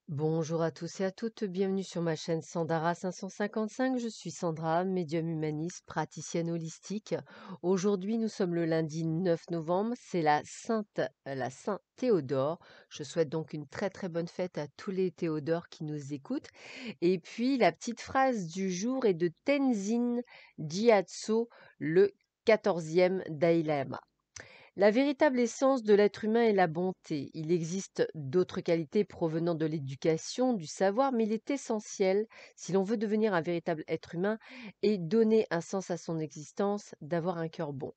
Bonjour à tous et à toutes, bienvenue sur ma chaîne Sandara 555. Je suis Sandra, médium humaniste, praticienne holistique. Aujourd'hui, nous sommes le lundi 9 novembre, c'est la Saint Théodore. Je souhaite donc une très très bonne fête à tous les Théodores qui nous écoutent. Et puis, la petite phrase du jour est de Tenzin Gyatso, le 14e Dalai Lama. La véritable essence de l'être humain est la bonté. Il existe d'autres qualités provenant de l'éducation, du savoir, mais il est essentiel, si l'on veut devenir un véritable être humain et donner un sens à son existence, d'avoir un cœur bon.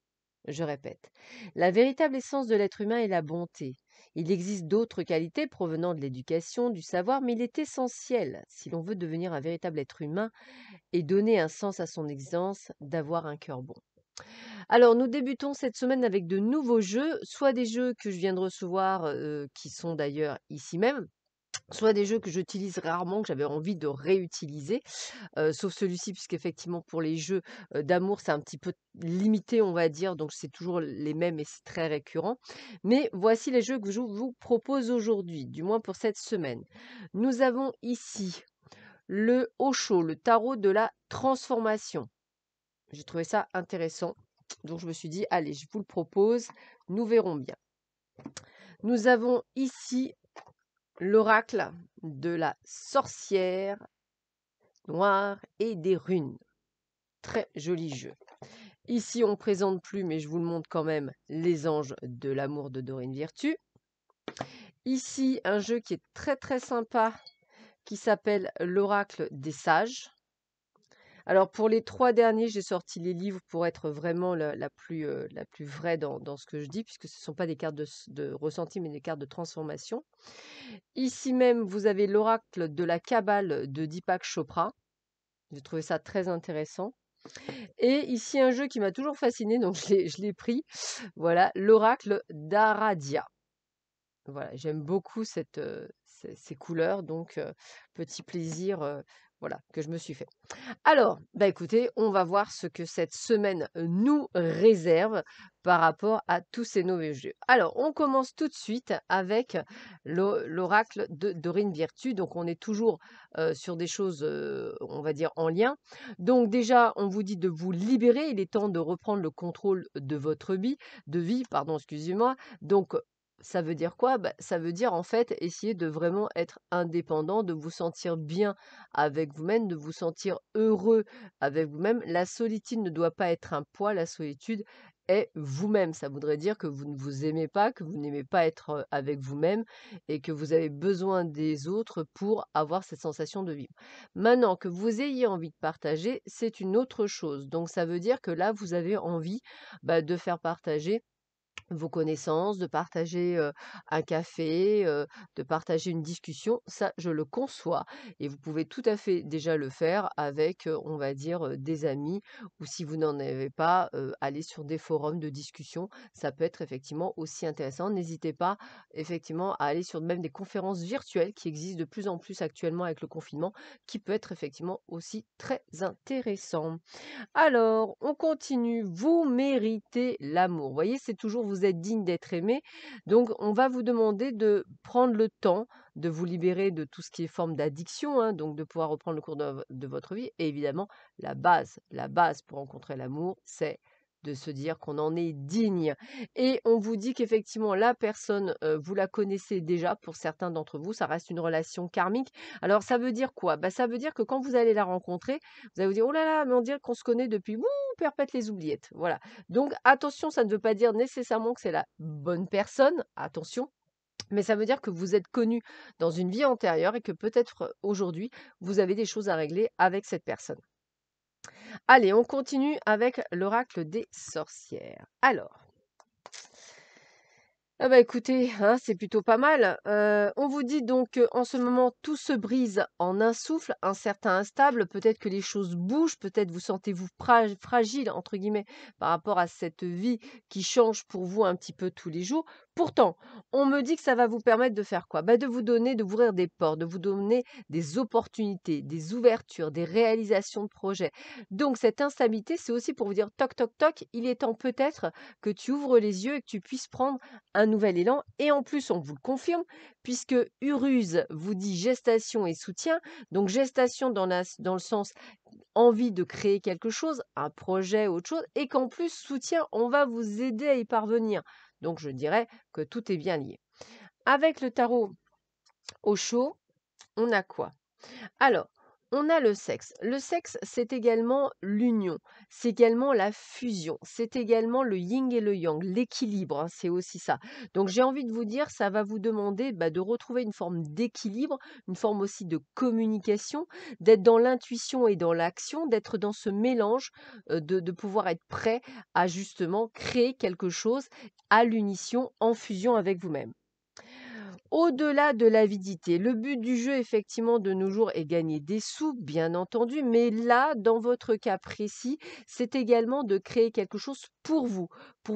Je répète, la véritable essence de l'être humain est la bonté. Il existe d'autres qualités provenant de l'éducation, du savoir, mais il est essentiel, si l'on veut devenir un véritable être humain et donner un sens à son existence, d'avoir un cœur bon. Alors, nous débutons cette semaine avec de nouveaux jeux, soit des jeux que je viens de recevoir, qui sont d'ailleurs ici même, soit des jeux que j'utilise rarement, que j'avais envie de réutiliser, sauf celui-ci puisqu'effectivement pour les jeux, d'amour, c'est un petit peu limité, on va dire, donc c'est toujours les mêmes et c'est très récurrent. Mais voici les jeux que je vous propose aujourd'hui, du moins pour cette semaine. Nous avons ici le Osho, le tarot de la transformation. J'ai trouvé ça intéressant. Donc je me suis dit, allez, je vous le propose, nous verrons bien. Nous avons ici l'oracle de la sorcière noire et des runes. Très joli jeu. Ici, on ne présente plus, mais je vous le montre quand même, les anges de l'amour de Dorine Virtue. Ici, un jeu qui est très très sympa, qui s'appelle l'oracle des sages. Alors pour les 3 derniers, j'ai sorti les livres pour être vraiment la plus vraie dans ce que je dis, puisque ce ne sont pas des cartes de ressenti, mais des cartes de transformation. Ici même, vous avez l'oracle de la Kabbale de Deepak Chopra. J'ai trouvé ça très intéressant. Et ici, un jeu qui m'a toujours fasciné, donc je l'ai pris. Voilà, l'oracle d'Aradia. Voilà, j'aime beaucoup ces couleurs, donc petit plaisir voilà, que je me suis fait. Alors, bah écoutez, on va voir ce que cette semaine nous réserve par rapport à tous ces nouveaux jeux. Alors, on commence tout de suite avec l'oracle de Dorine Virtue. Donc, on est toujours sur des choses, on va dire, en lien. Donc, déjà, on vous dit de vous libérer. Il est temps de reprendre le contrôle de votre vie, pardon, excusez-moi. Donc, ça veut dire quoi? Bah, ça veut dire en fait essayer de vraiment être indépendant, de vous sentir bien avec vous-même, de vous sentir heureux avec vous-même. La solitude ne doit pas être un poids, la solitude est vous-même. Ça voudrait dire que vous ne vous aimez pas, que vous n'aimez pas être avec vous-même et que vous avez besoin des autres pour avoir cette sensation de vivre. Maintenant que vous ayez envie de partager, c'est une autre chose. Donc ça veut dire que là, vous avez envie de faire partager vos connaissances, de partager, un café, de partager une discussion, ça je le conçois et vous pouvez tout à fait déjà le faire avec, on va dire, des amis ou si vous n'en avez pas, aller sur des forums de discussion. Ça peut être effectivement aussi intéressant. N'hésitez pas effectivement à aller sur même des conférences virtuelles qui existent de plus en plus actuellement avec le confinement, qui peut être effectivement aussi très intéressant. Alors, on continue. Vous méritez l'amour. Vous voyez, c'est toujours vous êtes digne d'être aimé. Donc, on va vous demander de prendre le temps de vous libérer de tout ce qui est forme d'addiction, hein, donc de pouvoir reprendre le cours de votre vie. Et évidemment, la base pour rencontrer l'amour, c'est de se dire qu'on en est digne. Et on vous dit qu'effectivement, la personne, vous la connaissez déjà pour certains d'entre vous, ça reste une relation karmique. Alors, ça veut dire quoi? Ça veut dire que quand vous allez la rencontrer, vous allez vous dire: «Oh là là, mais on dirait qu'on se connaît depuis, perpète les oubliettes». Voilà. Donc attention, ça ne veut pas dire nécessairement que c'est la bonne personne, attention, mais ça veut dire que vous êtes connu dans une vie antérieure et que peut-être, aujourd'hui, vous avez des choses à régler avec cette personne. Allez, on continue avec l'oracle des sorcières. Alors ah bah, écoutez, hein, c'est plutôt pas mal. On vous dit donc qu'en ce moment, tout se brise en un souffle, incertain, instable. Peut-être que les choses bougent, peut-être vous sentez-vous «fragile» entre guillemets par rapport à cette vie qui change pour vous un petit peu tous les jours. Pourtant, on me dit que ça va vous permettre de faire quoi? Bah, de vous donner, d'ouvrir des portes, de vous donner des opportunités, des ouvertures, des réalisations de projets. Donc cette instabilité, c'est aussi pour vous dire: «Toc, toc, toc, il est temps peut-être que tu ouvres les yeux et que tu puisses prendre un nouvel élan» et en plus, on vous le confirme puisque Uruz vous dit gestation et soutien. Donc gestation dans le sens envie de créer quelque chose, un projet, autre chose, et qu'en plus, soutien, on va vous aider à y parvenir. Donc, je dirais que tout est bien lié. Avec le tarot au chaud, on a quoi? Alors, on a le sexe. Le sexe, c'est également l'union, c'est également la fusion, c'est également le yin et le yang, l'équilibre, hein, c'est aussi ça. Donc j'ai envie de vous dire, ça va vous demander de retrouver une forme d'équilibre, une forme aussi de communication, d'être dans l'intuition et dans l'action, d'être dans ce mélange, de pouvoir être prêt à justement créer quelque chose à l'unisson, en fusion avec vous-même. Au-delà de l'avidité, le but du jeu, effectivement, de nos jours est gagner des sous, bien entendu, mais là, dans votre cas précis, c'est également de créer quelque chose pour vous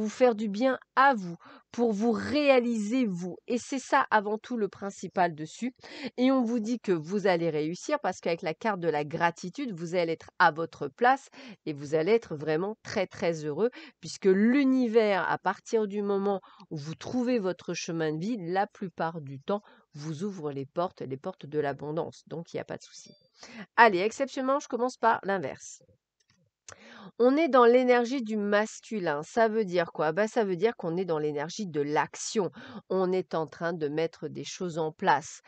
faire du bien à vous, pour vous réaliser vous. Et c'est ça avant tout le principal dessus. Et on vous dit que vous allez réussir parce qu'avec la carte de la gratitude, vous allez être à votre place et vous allez être vraiment très très heureux puisque l'univers, à partir du moment où vous trouvez votre chemin de vie, la plupart du temps, vous ouvre les portes de l'abondance. Donc, il n'y a pas de souci. Allez, exceptionnellement, je commence par l'inverse. On est dans l'énergie du masculin. Ça veut dire quoi? Bah, ça veut dire qu'on est dans l'énergie de l'action. On est en train de mettre des choses en place,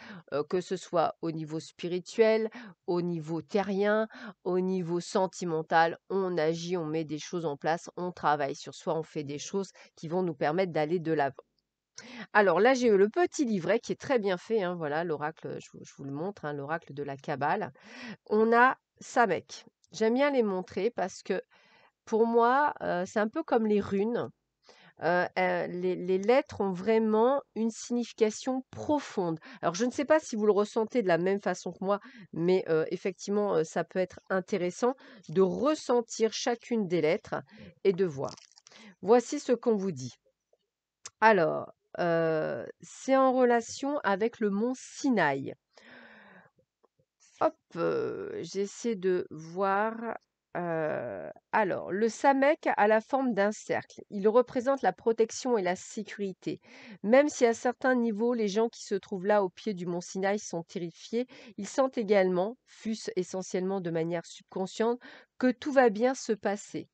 que ce soit au niveau spirituel, au niveau terrien, au niveau sentimental. On agit, on met des choses en place, on travaille sur soi, on fait des choses qui vont nous permettre d'aller de l'avant. Alors là, j'ai eu le petit livret qui est très bien fait, hein, voilà, l'oracle, je vous le montre, hein, l'oracle de la Kabbale. On a Samek. J'aime bien les montrer parce que pour moi, c'est un peu comme les runes. Les lettres ont vraiment une signification profonde. Alors, je ne sais pas si vous le ressentez de la même façon que moi, mais effectivement, ça peut être intéressant de ressentir chacune des lettres et de voir. Voici ce qu'on vous dit. Alors, c'est en relation avec le mont Sinaï. Hop, j'essaie de voir, alors le Samek a la forme d'un cercle. Il représente la protection et la sécurité. Même si à certains niveaux, les gens qui se trouvent là au pied du mont Sinaï sont terrifiés, ils sentent également, fût-ce essentiellement de manière subconsciente, que tout va bien se passer.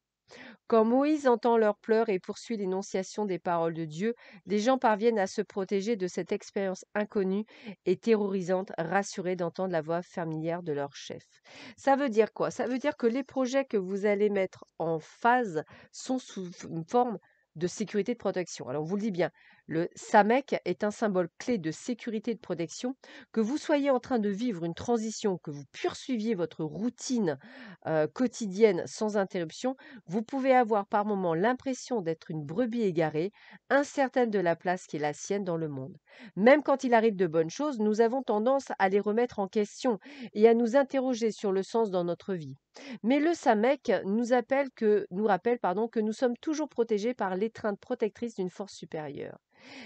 Quand Moïse entend leurs pleurs et poursuit l'énonciation des paroles de Dieu, les gens parviennent à se protéger de cette expérience inconnue et terrorisante, rassurés d'entendre la voix familière de leur chef. Ça veut dire quoi? Ça veut dire que les projets que vous allez mettre en phase sont sous une forme de sécurité de protection. Alors, on vous le dit bien, le SAMEC est un symbole clé de sécurité et de protection. Que vous soyez en train de vivre une transition, que vous poursuiviez votre routine quotidienne sans interruption, vous pouvez avoir par moments l'impression d'être une brebis égarée, incertaine de la place qui est la sienne dans le monde. Même quand il arrive de bonnes choses, nous avons tendance à les remettre en question et à nous interroger sur le sens dans notre vie. Mais le SAMEC nous rappelle que nous sommes toujours protégés par l'étreinte protectrice d'une force supérieure.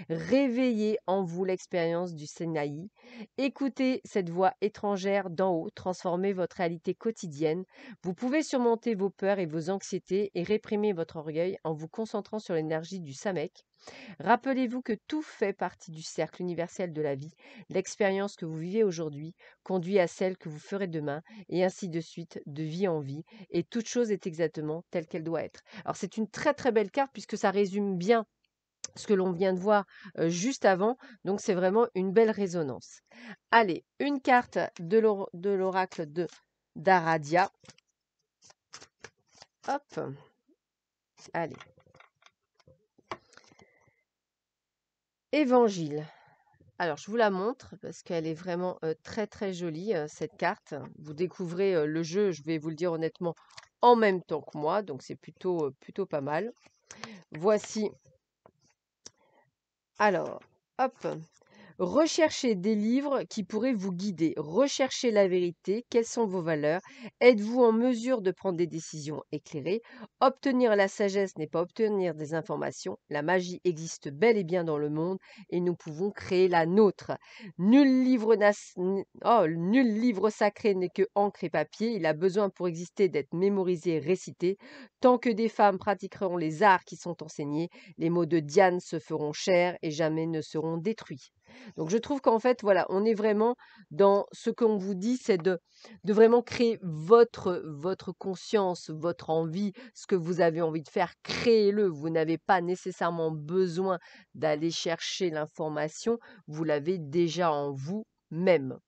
Réveillez en vous l'expérience du Sinaï. Écoutez cette voix étrangère d'en haut transformer votre réalité quotidienne. Vous pouvez surmonter vos peurs et vos anxiétés et réprimer votre orgueil en vous concentrant sur l'énergie du Samek. Rappelez-vous que tout fait partie du cercle universel de la vie. L'expérience que vous vivez aujourd'hui conduit à celle que vous ferez demain, et ainsi de suite, de vie en vie. Et toute chose est exactement telle qu'elle doit être. Alors c'est une très très belle carte puisque ça résume bien ce que l'on vient de voir juste avant. Donc, c'est vraiment une belle résonance. Allez, une carte de l'oracle de d'Aradia. Hop. Allez. Évangile. Alors, je vous la montre parce qu'elle est vraiment très très jolie, cette carte. Vous découvrez le jeu, je vais vous le dire honnêtement, en même temps que moi. Donc, c'est plutôt pas mal. Voici. Alors, hop. Recherchez des livres qui pourraient vous guider. Recherchez la vérité. Quelles sont vos valeurs? Êtes-vous en mesure de prendre des décisions éclairées? Obtenir la sagesse n'est pas obtenir des informations. La magie existe bel et bien dans le monde et nous pouvons créer la nôtre. Nul livre sacré n'est que encre et papier. Il a besoin pour exister d'être mémorisé et récité. Tant que des femmes pratiqueront les arts qui sont enseignés, les mots de Diane se feront chers et jamais ne seront détruits. Donc je trouve qu'en fait, voilà, on est vraiment dans ce qu'on vous dit, c'est de vraiment créer votre conscience, votre envie, ce que vous avez envie de faire, créez-le. Vous n'avez pas nécessairement besoin d'aller chercher l'information, vous l'avez déjà en vous-même.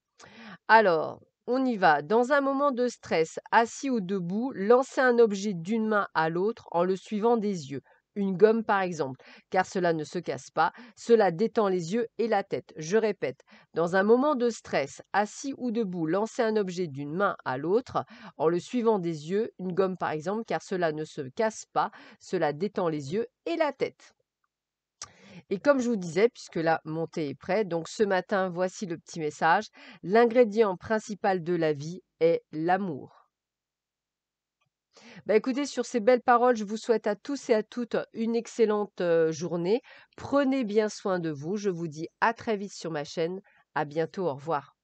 Alors, on y va. Dans un moment de stress, assis ou debout, lancez un objet d'une main à l'autre en le suivant des yeux. Une gomme par exemple, car cela ne se casse pas, cela détend les yeux et la tête. Je répète, dans un moment de stress, assis ou debout, lancez un objet d'une main à l'autre en le suivant des yeux, une gomme par exemple, car cela ne se casse pas, cela détend les yeux et la tête. Et comme je vous disais, puisque là, mon thé est prêt, donc ce matin, voici le petit message. L'ingrédient principal de la vie est l'amour. Bah écoutez, sur ces belles paroles, je vous souhaite à tous et à toutes une excellente journée. Prenez bien soin de vous. Je vous dis à très vite sur ma chaîne. À bientôt. Au revoir.